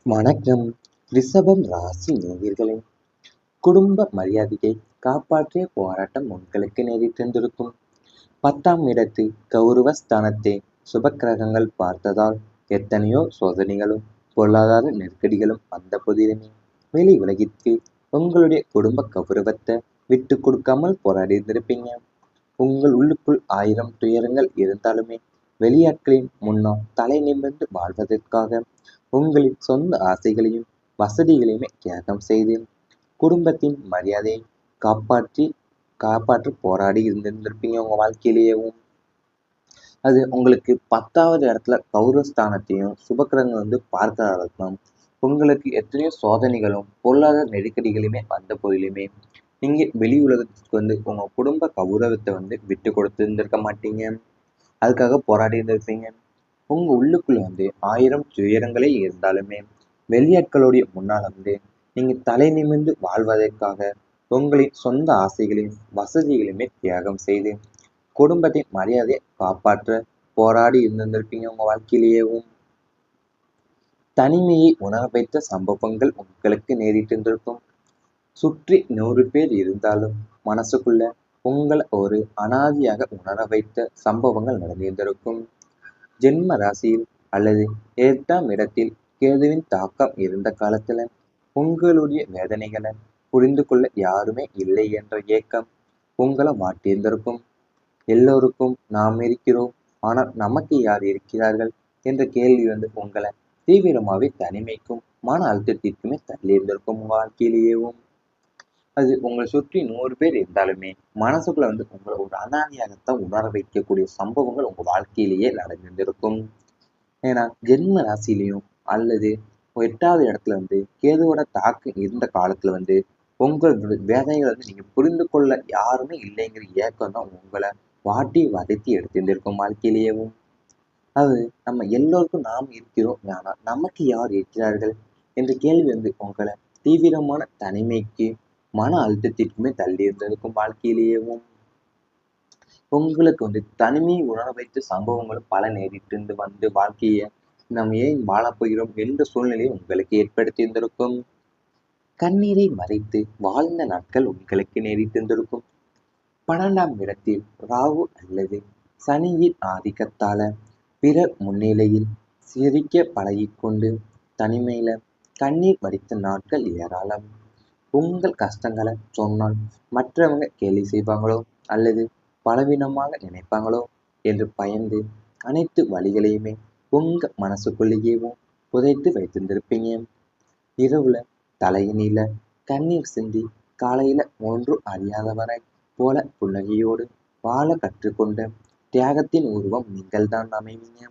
வணக்கம். ரிஷபம் ராசி நேயர்களே, குடும்ப மரியாதையை காப்பாற்றிய போராட்டம் உங்களுக்கு நேரிட்டிருந்திருக்கும். 10ஆம் இடத்து கௌரவ ஸ்தானத்தை சுபக்கிரகங்கள் பார்த்ததால் எத்தனையோ சோதனைகளும் பொருளாதார நெருக்கடிகளும் வந்த போதிலுமே வெளி உலகிற்கு உங்களுடைய குடும்ப கௌரவத்தை விட்டு கொடுக்காமல் போராடி இருந்திருப்பீங்க. உங்கள் உள்ளுக்குள் 1000 துயரங்கள் இருந்தாலுமே வெளியாட்களின் முன்னால் தலை நிமிர்ந்து வாழ்வதற்காக உங்களின் சொந்த ஆசைகளையும் வசதிகளையுமே தியாகம் செய்து குடும்பத்தின் மரியாதையை காப்பாற்றி காப்பாற்ற போராடி இருந்திருந்திருப்பீங்க உங்க வாழ்க்கையிலேயேவும். அது உங்களுக்கு 10வது இடத்துல கௌரவஸ்தானத்தையும் சுபக்கிரகங்கள் பார்க்கறதாலும் உங்களுக்கு எத்தனையோ சோதனைகளும் பொருளாதார நெருக்கடிகளுமே வந்த போதிலுமே நீங்க வெளி உலகத்துக்கு உங்க குடும்ப கௌரவத்தை விட்டு கொடுத்திருந்திருக்க மாட்டீங்க. அதுக்காக போராடி இருந்திருப்பீங்க. உங்க உள்ளுக்குள்ள 1000 துயரங்களே இருந்தாலுமே வெளியாட்களுடைய முன்னால் நீங்க தலை நிமிர்ந்து வாழ்வதற்காக உங்களின் சொந்த ஆசைகளையும் வசதிகளையுமே தியாகம் செய்து குடும்பத்தின் மரியாதையை காப்பாற்ற போராடி இருந்திருப்பீங்க உங்க வாழ்க்கையிலேயேவும். தனிமையை உணர வைத்த சம்பவங்கள் உங்களுக்கு நேரிட்டிருந்திருக்கும். சுற்றி 100 பேர் இருந்தாலும் மனசுக்குள்ள உங்களை ஒரு அனாதையாக உணர வைத்த சம்பவங்கள் நடந்திருந்திருக்கும். ஜென்ம ராசியில் அல்லது 8ஆம் இடத்தில் கேதுவின் தாக்கம் இருந்த காலத்துல உங்களுடைய வேதனைகளை புரிந்து கொள்ள யாருமே இல்லை என்ற ஏக்கம் உங்களை வாட்டியிருந்திருக்கும். எல்லோருக்கும் நாம் இருக்கிறோம், ஆனால் நமக்கு யார் இருக்கிறார்கள் என்ற கேள்வி உங்களை தீவிரமாகவே தனிமைக்கும் மன அழுத்தத்திற்குமே தள்ளி இருந்திருக்கும் உங்க வாழ்க்கையிலேயேவும். அது உங்களை சுற்றி 100 பேர் இருந்தாலுமே மனசுக்குள்ள உங்களை ஒரு அனாதையாகத்தான் உணர வைக்கக்கூடிய சம்பவங்கள் உங்க வாழ்க்கையிலேயே நடந்திருந்திருக்கும். ஏன்னா ஜென்ம ராசியிலையும் அல்லது 8வது இடத்துல கேதுவோட தாக்கம் இருந்த காலத்துல உங்களோட வேதனைகளை நீங்க புரிந்து கொள்ள யாருமே இல்லைங்கிற ஏக்கம் தான் உங்களை வாட்டி வதைத்தி எடுத்திருந்திருக்கும் வாழ்க்கையிலேயேவும். அது நம்ம எல்லோருக்கும் நாம் இருக்கிறோம், ஆனால் நமக்கு யார் இருக்கிறார்கள் என்ற கேள்வி உங்களை தீவிரமான தனிமைக்கு மன அழுத்தத்திற்குமே தள்ளி இருந்திருக்கும் வாழ்க்கையிலேயேவும். உங்களுக்கு தனிமையை உணர வைத்த சம்பவங்களும் பல நேரிட்டு வாழ்க்கையை நாம் ஏன் வாழப்போகிறோம் என்ற சூழ்நிலையை உங்களுக்கு ஏற்படுத்தி இருந்திருக்கும். கண்ணீரை மறைத்து வாழ்ந்த நாட்கள் உங்களுக்கு நேரிட்டிருந்திருக்கும். 12ஆம் இடத்தில் ராகு அல்லது சனியின் ஆதிக்கத்தால பிறர் முன்னிலையில் சிரிக்க பழகிக்கொண்டு தனிமையில கண்ணீர் வடித்த நாட்கள் ஏராளம். உங்கள் கஷ்டங்களை சொன்னால் மற்றவங்க கேலி செய்வாங்களோ அல்லது பலவீனமாக நினைப்பாங்களோ என்று பயந்து அனைத்து வழிகளையுமே உங்க மனசுக்குள்ளேயேவும் புதைத்து வைத்திருந்திருப்பீங்க. இரவுல தலையினில கண்ணீர் சிந்தி காலையில ஒன்று அறியாதவரை போல புன்னகையோடு வாழ கற்றுக்கொண்ட தியாகத்தின் உருவம் நீங்கள் தான் அமைவீங்க.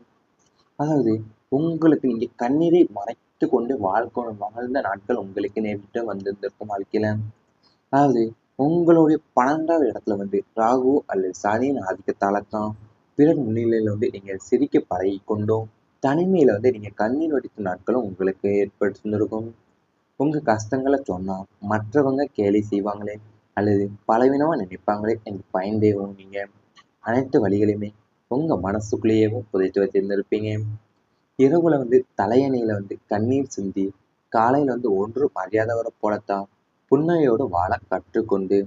அதாவது உங்களுக்கு நீங்க கண்ணீரை மறைத்து கொண்டு வாழ்ந்த நாட்கள் உங்களுக்கு நேரிட்டு வந்திருந்திருக்கும் வாழ்க்கையில. அதாவது உங்களுடைய 12வது இடத்துல ராகு அல்லது சனியின் ஆதிக்கத்தால தான் பிறர் முன்னிலையில நீங்க சிரிக்க பழகி கொண்டோம் தனிமையில நீங்க கண்ணீர் வடித்த நாட்களும் உங்களுக்கு ஏற்பட்டிருந்திருக்கும். உங்க கஷ்டங்களை சொன்னா மற்றவங்க கேலி செய்வாங்களே அல்லது பலவீனமா நினைப்பாங்களே என்று பயந்தேவும் நீங்க அனைத்து வழிகளையுமே உங்க மனசுக்குள்ளேயேவும் புதைத்து வச்சிருந்திருப்பீங்க. இரவுல தலையணையில கண்ணீர் சிந்தி காலையில ஒன்றும் அறியாதவரை போலத்தான் புன்னகையோடு வாழ கற்றுக்கொண்டு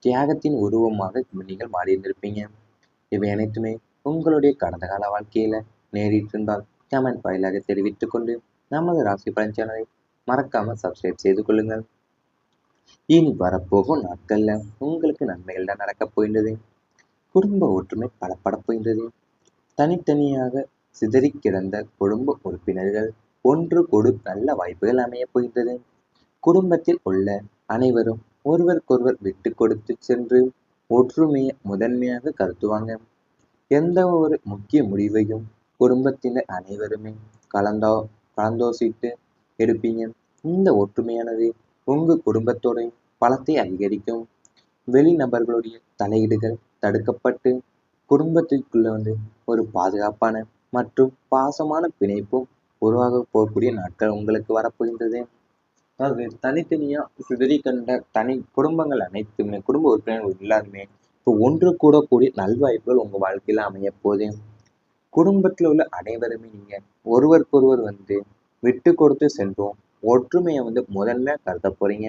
தியாகத்தின் உருவமாக நீங்கள் மாறியிருந்திருப்பீங்க. இவை அனைத்துமே உங்களுடைய கடந்த கால வாழ்க்கையில நேரிட்டிருந்தால் கமெண்ட் வாயிலாக தெரிவித்துக் கொண்டு நமது ராசி பலன் சேனலை மறக்காம சப்ஸ்கிரைப் செய்து கொள்ளுங்கள். இனி வரப்போகும் நாட்கள்ல உங்களுக்கு நன்மைகள் தான் நடக்கப் போகின்றது. குடும்ப ஒற்றுமை பலப்படப் போகின்றது. தனித்தனியாக சிதறி கிடந்த குடும்ப உறுப்பினர்கள் ஒன்று கொடு நல்ல வாய்ப்புகள் அமையப் போகின்றது. குடும்பத்தில் உள்ள அனைவரும் ஒருவருக்கொருவர் விட்டு கொடுத்து சென்று ஒற்றுமையை முதன்மையாக கருத்துவாங்க. எந்த ஒரு முக்கிய முடிவையும் குடும்பத்தினர் அனைவருமே கலந்தோசித்து எடுப்பீங்க. இந்த ஒற்றுமையானது உங்க குடும்பத்தோட பலத்தை அதிகரிக்கும். வெளிநபர்களுடைய தலையீடுகள் தடுக்கப்பட்டு குடும்பத்திற்குள்ள ஒரு பாதுகாப்பான மற்றும் பாசமான பிணைப்பும் உருவாக போகக்கூடிய நாட்கள் உங்களுக்கு வரப்போகின்றது. அதாவது தனித்தனியா சிதறி கண்ட தனி குடும்பங்கள் அனைத்துமே குடும்ப உறுப்பினர்கள் எல்லாருமே இப்போ ஒன்று கூடக்கூடிய நல்வாய்ப்புகள் உங்க வாழ்க்கையில அமைய போகுது. குடும்பத்துல உள்ள அனைவருமே நீங்க ஒருவருக்கொருவர் விட்டு கொடுத்து சென்றோம். ஒற்றுமையை முதன்மையா கருத போறீங்க.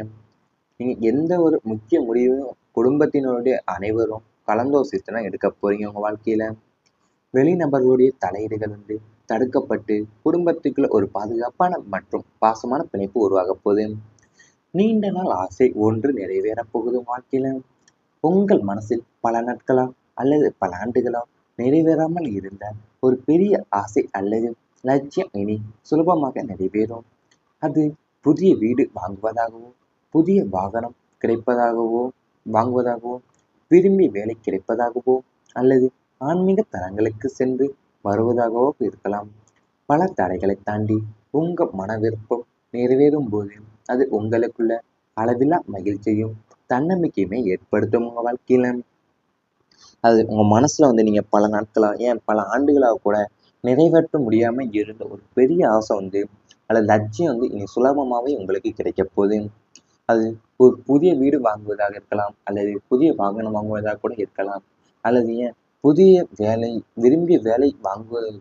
நீங்க எந்த ஒரு முக்கிய முடிவையும் குடும்பத்தினருடைய அனைவரும் கலந்தோசித்து தான் எடுக்க போறீங்க உங்க வாழ்க்கையில. வெளிநபர்களுடைய தலையீடுகள் தடுக்கப்பட்டு குடும்பத்துக்குள்ள ஒரு பாதுகாப்பான மற்றும் பாசமான பிணைப்பு உருவாக போகுது. நீண்ட நாள் ஆசை ஒன்று நிறைவேறப் போகுது வாழ்க்கையில. உங்கள் மனசில் பல நாட்களா அல்லது பல ஆண்டுகளா நிறைவேறாமல் இருந்த ஒரு பெரிய ஆசை அல்லது லட்சியம் இனி சுலபமாக நிறைவேறும். அது புதிய வீடு வாங்குவதாகவோ, புதிய வாகனம் கிடைப்பதாகவோ வாங்குவதாகவோ, விரும்பி வேலை கிடைப்பதாகவோ அல்லது ஆன்மீக தலங்களுக்கு சென்று வருவதாகவோ இருக்கலாம். பல தடைகளை தாண்டி உங்க மன விருப்பம் நிறைவேறும் போது அது உங்களுக்குள்ள அளவில்லா மகிழ்ச்சியும் தன்னம்பிக்கையுமே ஏற்படுத்தும் உங்க வாழ்க்கையில. அது உங்க மனசுல நீங்க பல நாட்களா ஏன் பல ஆண்டுகளாக கூட நிறைவேற்ற முடியாம இருந்த ஒரு பெரிய ஆசை அல்லது லட்சியம் இனி சுலபமாவே உங்களுக்கு கிடைக்க போகுது. அது ஒரு புதிய வீடு வாங்குவதாக இருக்கலாம், அல்லது புதிய வாகனம் வாங்குவதாக கூட இருக்கலாம், அல்லது ஏன் புதிய வேலை விரும்பிய வேலை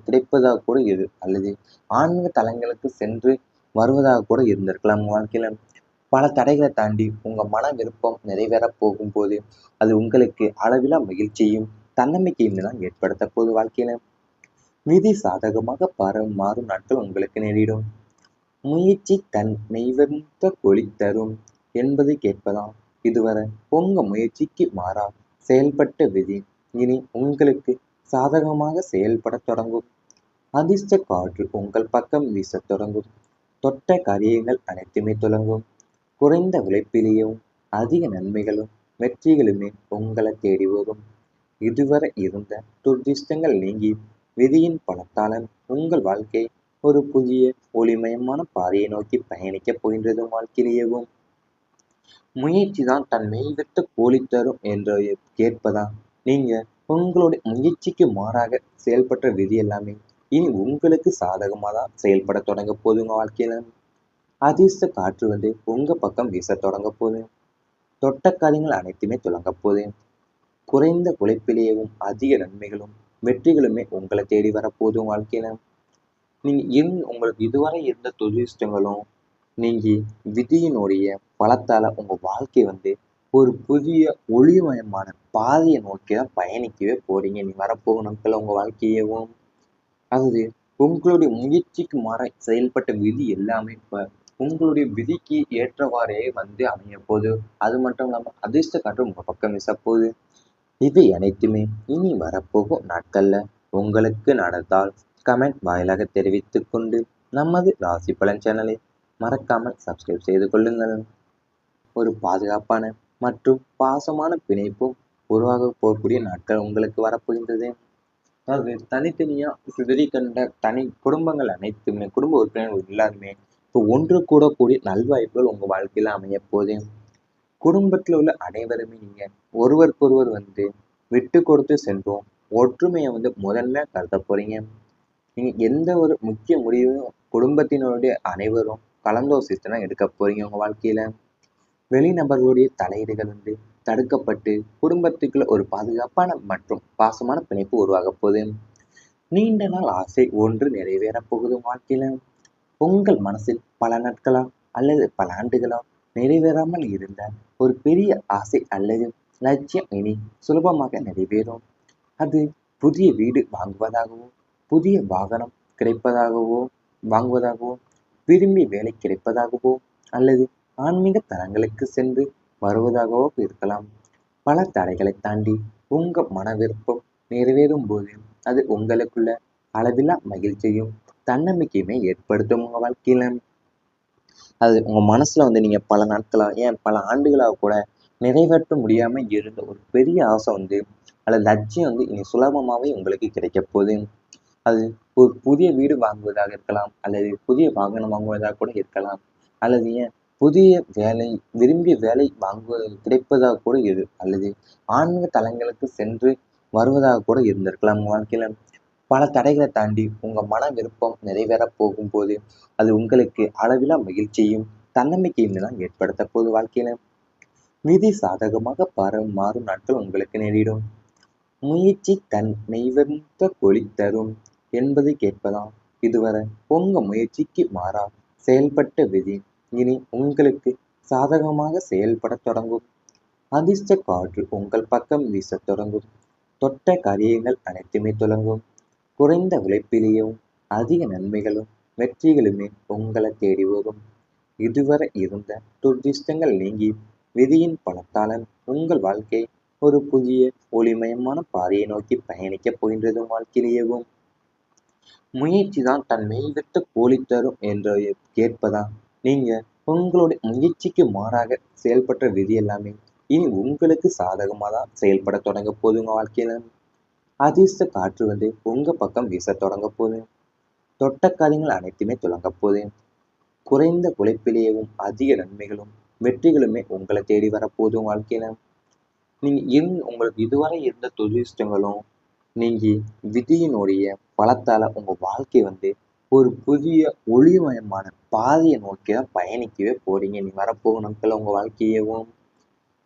கிடைப்பதாக கூட அல்லது ஆன்மீக தலங்களுக்கு சென்று வருவதாக கூட இருந்திருக்கலாம். உங்க வாழ்க்கையில பல தடைகளை தாண்டி உங்க மன விருப்பம் நிறைவேறப் போகும்போது அது உங்களுக்கு அளவிலா மகிழ்ச்சியும் தன்னம்பிக்கையும் தான் ஏற்படுத்த போகுது வாழ்க்கையில. விதி சாதகமாக மாறும் நாட்கள் உங்களுக்கு நேரிடும். முயற்சி தன் மெய்வந்த கொளி தரும் என்பதை கேட்பதாம். இதுவரை உங்க முயற்சிக்கு மாறா செயல்பட்ட விதி இனி உங்களுக்கு சாதகமாக செயல்படத் தொடங்கும். அதிர்ஷ்ட காற்று உங்கள் பக்கம் வீசத் தொடங்கும். தொட்ட காரியங்கள் அனைத்துமே தொடங்கும். குறைந்த உழைப்பிலேயும் அதிக நன்மைகளும் வெற்றிகளுமே உங்களை தேடி வரும். இதுவரை இருந்த துர்திஷ்டங்கள் நீங்கி விதியின் பலத்தாளன் உங்கள் வாழ்க்கை ஒரு புதிய ஒளிமயமான பாதையை நோக்கி பயணிக்கப் போகின்றது. வாழ்க்கையிலேயும் முயற்சி தான் தன் மெய்விட்ட கூலி தரும் என்று கேட்பதா. நீங்க உங்களுடைய முயற்சிக்கு மாறாக செயல்பட்ட விதி எல்லாமே இனி உங்களுக்கு சாதகமாக தான் செயல்பட தொடங்க போகுது. உங்க வாழ்க்கையில அதிர்ஷ்ட காற்று உங்க பக்கம் வீச தொடங்க போகுது. தொட்ட காரியங்கள் அனைத்துமே தொடங்க போகுது. குறைந்த உழைப்பிலேயும் அதிக நன்மைகளும் வெற்றிகளுமே உங்களை தேடி வரப்போகுது. வாழ்க்கையில நீங்க உங்களுக்கு இதுவரை இருந்த துரதிர்ஷ்டங்களும் நீங்கி விதியினுடைய பலத்தால உங்க வாழ்க்கை ஒரு புதிய ஒளிமயமான பாதையை நோக்கி தான் பயணிக்கவே போறீங்க. நீ வரப்போகும் நாட்கள் உங்க வாழ்க்கையவும் அதாவது உங்களுடைய முயற்சிக்கு மாற செயல்பட்ட விதி எல்லாமே இப்ப உங்களுடைய விதிக்கு ஏற்றவாறே அமைய போகுது. அது மட்டும் இல்லாம அதிர்ஷ்ட காற்று உங்க பக்கம் வீசப்போகுது. இவை அனைத்துமே இனி வரப்போகும் நாட்கள்ல உங்களுக்கு நடந்தால் கமெண்ட் வாயிலாக தெரிவித்துக் கொண்டு நமது ராசி பலன் சேனலை மறக்காமல் சப்ஸ்கிரைப் செய்து கொள்ளுங்கள். ஒரு பாதுகாப்பான மற்றும் பாசமான பிணைப்பும் உருவாக போகக்கூடிய நாட்கள் உங்களுக்கு வரப்போகின்றது. அதாவது தனித்தனியா சிதறி கண்ட தனி குடும்பங்கள் அனைத்துமே குடும்ப உறுப்பினர்கள் எல்லாருமே இப்போ ஒன்று கூடக்கூடிய நல்வாய்ப்புகள் உங்க வாழ்க்கையில அமைய போகுது. குடும்பத்தில் உள்ள அனைவருமே நீங்க ஒருவருக்கொருவர் விட்டு கொடுத்து சென்றோம். ஒற்றுமையை முதன்மையா கருத போறீங்க. நீங்க எந்த ஒரு முக்கிய முடிவையும் குடும்பத்தினருடைய அனைவரும் கலந்தோசித்து தான் எடுக்க போறீங்க உங்க வாழ்க்கையில. வெளிநபர்களுடைய தலையீடுகள் தடுக்கப்பட்டு குடும்பத்துக்குள்ள ஒரு பாதுகாப்பான மற்றும் பாசமான பிணைப்பு உருவாக போகுது. நீண்ட நாள் ஆசை ஒன்று நிறைவேறப் போகுது வாழ்க்கையில. உங்கள் மனசில் பல நாட்களா அல்லது பல ஆண்டுகளா நிறைவேறாமல் இருந்த ஒரு பெரிய ஆசை அல்லது லட்சியம் இனி சுலபமாக நிறைவேறும். அது புதிய வீடு வாங்குவதாகவோ, புதிய வாகனம் கிடைப்பதாகவோ வாங்குவதாகவோ, விரும்பி வேலை கிடைப்பதாகவோ அல்லது ஆன்மீக தலங்களுக்கு சென்று வருவதாகவோ இருக்கலாம். பல தடைகளை தாண்டி உங்க மன விருப்பம் நிறைவேறும் போது அது உங்களுக்குள்ள அளவில்லா மகிழ்ச்சியும் தன்னம்பிக்கையுமே ஏற்படுத்தும் உங்க வாழ்க்கையில. அது உங்க மனசுல நீங்க பல நாட்களா ஏன் பல ஆண்டுகளாக கூட நிறைவேற்ற முடியாம இருந்த ஒரு பெரிய ஆசை அல்லது லட்சியம் இனி சுலபமாவே உங்களுக்கு கிடைக்க போகுது. அது ஒரு புதிய வீடு வாங்குவதாக இருக்கலாம், அல்லது புதிய வாகனம் வாங்குவதாக கூட இருக்கலாம், அல்லது ஏன் புதிய வேலை விரும்பிய வேலை கிடைப்பதாக கூட அல்லது ஆன்மீக தலங்களுக்கு சென்று வருவதாக கூட இருந்திருக்கலாம். உங்க வாழ்க்கையில பல தடைகளை தாண்டி உங்க மன விருப்பம் நிறைவேறப் போகும்போது அது உங்களுக்கு அளவிலா மகிழ்ச்சியும் தன்னம்பிக்கையும் தான் ஏற்படுத்த போகுது. வாழ்க்கையில விதி சாதகமாக மாறும் நாட்கள் உங்களுக்கு நேரிடும். முயற்சி தன் மெய்வந்த கொளி தரும் என்பதை கேட்பதாம். இதுவரை உங்க முயற்சிக்கு மாறா செயல்பட்ட விதி இனி உங்களுக்கு சாதகமாக செயல்படத் தொடங்கும். அதிர்ஷ்ட காற்று உங்கள் பக்கம் வீசத் தொடங்கும். தொட்ட காரியங்கள் அனைத்துமே தொடங்கும். குறைந்த உழைப்பிலேயும் அதிக நன்மைகளும் வெற்றிகளுமே உங்களை தேடி வரும். இதுவரை இருந்த துர்திஷ்டங்கள் நீங்கி விதியின் பலத்தால் உங்கள் வாழ்க்கை ஒரு புதிய ஒளிமயமான பாதையை நோக்கி பயணிக்கப் போகின்றது. வாழ்க்கையிலேயும் முயற்சிதான் தன் மெய்விட்ட கூலி தரும் என்று கேட்பதா? நீங்க உங்களுடைய முயற்சிக்கு மாறாக செயல்பட்ட விதி எல்லாமே இனி உங்களுக்கு சாதகமாக தான் செயல்பட தொடங்க போகுது. உங்க வாழ்க்கையில அதிர்ஷ்ட காற்று உங்க பக்கம் வீச தொடங்க போகுது. தொட்ட காரியங்கள் அனைத்துமே தொடங்க போகுது. குறைந்த உழைப்பிலேயும் அதிக நன்மைகளும் வெற்றிகளுமே உங்களை தேடி வரப்போகுது. உங்க வாழ்க்கையில உங்களுக்கு இதுவரை இருந்த துரதிர்ஷ்டங்களும் நீங்கி விதியினுடைய பலத்தால உங்க வாழ்க்கை ஒரு புதிய ஒளிமயமான பாதையை நோக்கி தான் பயணிக்கவே போறீங்க. நீ வரப்போகும் நாட்கள் உங்க வாழ்க்கையவும்